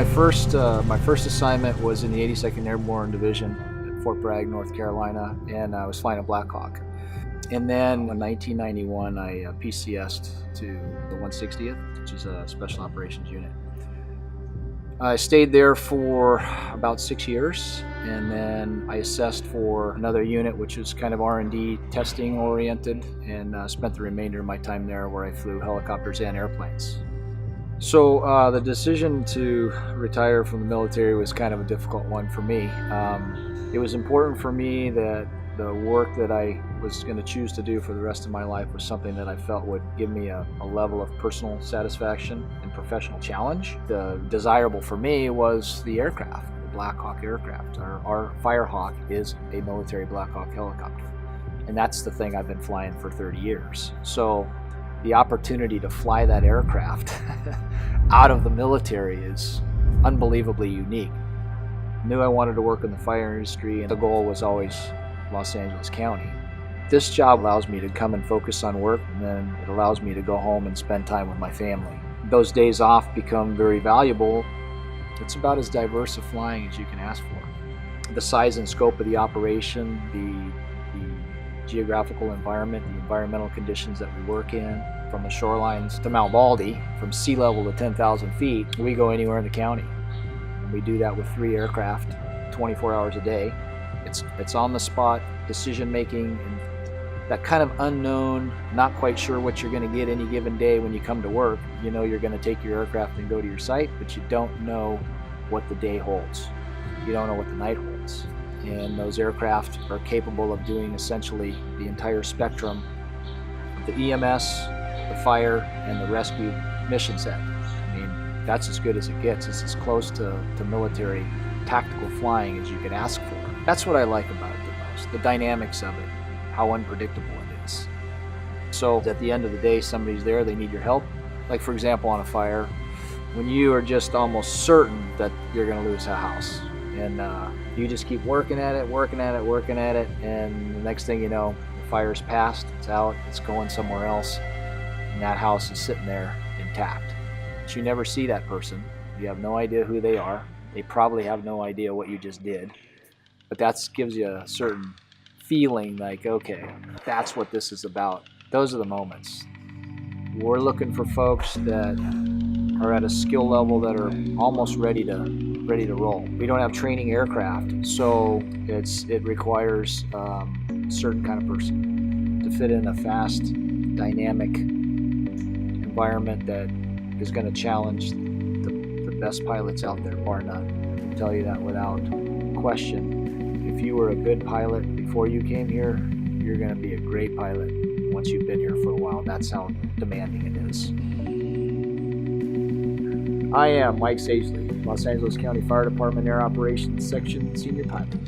my first assignment was in the 82nd Airborne Division at Fort Bragg, North Carolina, and I was flying a Black Hawk. And then in 1991, I PCS'd to the 160th, which is a Special Operations Unit. I stayed there for about 6 years, and then I assessed for another unit, which was kind of R&D testing oriented, and spent the remainder of my time there where I flew helicopters and airplanes. So the decision to retire from the military was kind of a difficult one for me. It was important for me that the work that I was going to choose to do for the rest of my life was something that I felt would give me a level of personal satisfaction and professional challenge. The desirable for me was the aircraft, the Black Hawk aircraft. Our Firehawk is a military Black Hawk helicopter, and that's the thing I've been flying for 30 years. So the opportunity to fly that aircraft out of the military is unbelievably unique. I knew I wanted to work in the fire industry, and the goal was always Los Angeles County. This job allows me to come and focus on work, and then it allows me to go home and spend time with my family. Those days off become very valuable. It's about as diverse a flying as you can ask for. The size and scope of the operation, the geographical environment, the environmental conditions that we work in, from the shorelines to Mount Baldy, from sea level to 10,000 feet, we go anywhere in the county. And we do that with 3 aircraft, 24 hours a day. It's on the spot decision making, and that kind of unknown, not quite sure what you're going to get any given day when you come to work. You know you're going to take your aircraft and go to your site, but you don't know what the day holds. You don't know what the night holds. And those aircraft are capable of doing essentially the entire spectrum of the EMS, the fire, and the rescue mission set. I mean, that's as good as it gets. It's as close to military tactical flying as you could ask for. That's what I like about it the most, the dynamics of it, how unpredictable it is. So at the end of the day, somebody's there, they need your help. Like for example, on a fire, when you are just almost certain that you're going to lose a house, and you just keep working at it, and the next thing you know, the fire's passed, it's out, it's going somewhere else, and that house is sitting there intact. But you never see that person. You have no idea who they are. They probably have no idea what you just did. But that gives you a certain feeling like, okay, that's what this is about. Those are the moments. We're looking for folks that are at a skill level that are almost ready to roll. We don't have training aircraft, so it requires a certain kind of person to fit in a fast, dynamic environment that is going to challenge the best pilots out there, bar none. I can tell you that without question. If you were a good pilot before you came here, you're going to be a great pilot once you've been here for a while. That's how demanding it is. I am Mike Sagely, Los Angeles County Fire Department Air Operations Section Senior Pilot.